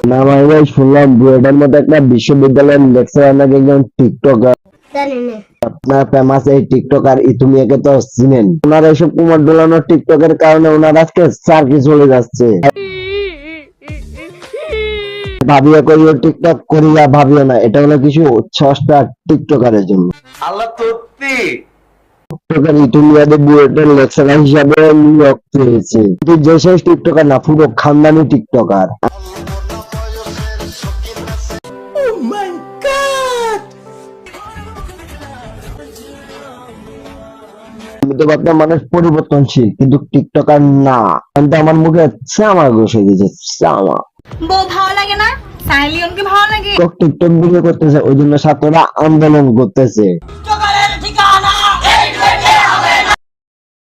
না ভাই শুনলাম বুয়েটের মধ্যে একটা বিশ্ববিদ্যালয়ের লেকচারার নাকি একজন টিকটকার। আপনার ফেমাস এই টিকটকার ইতুমিয়াকে তো চিনেন। ওনার এইসব কুমার ডোলানোর টিকটকের কারণে ওনার আজকে চাকরি চলে যাচ্ছে। ভাবিয়া করিও টিকটক করিয়া ভাবিও না, এটা হলো কিছু সস্তা টিকটকারের জন্য। আল্লাহ সত্যি টিকটকার ইতুমিয়াকে বুয়েটের লেকচারার হিসাবে নিয়োগ পেয়েছে, কিন্তু যে সেই টিকটকার না, পুরো খানদানি টিকটকার। আমি তো ভাবতাম মানুষ পরিবর্তনশীল, কিন্তু টিকটকার না। কিন্তু আমার মুখে চামা ঘষে দিয়েছে, চামা। বউ ভালো লাগে না? সাইলিয়নকে ভালো লাগে? টিকটক ভিডিও করতেছে, ওই জন্য ছাত্ররা আন্দোলন করতেছে।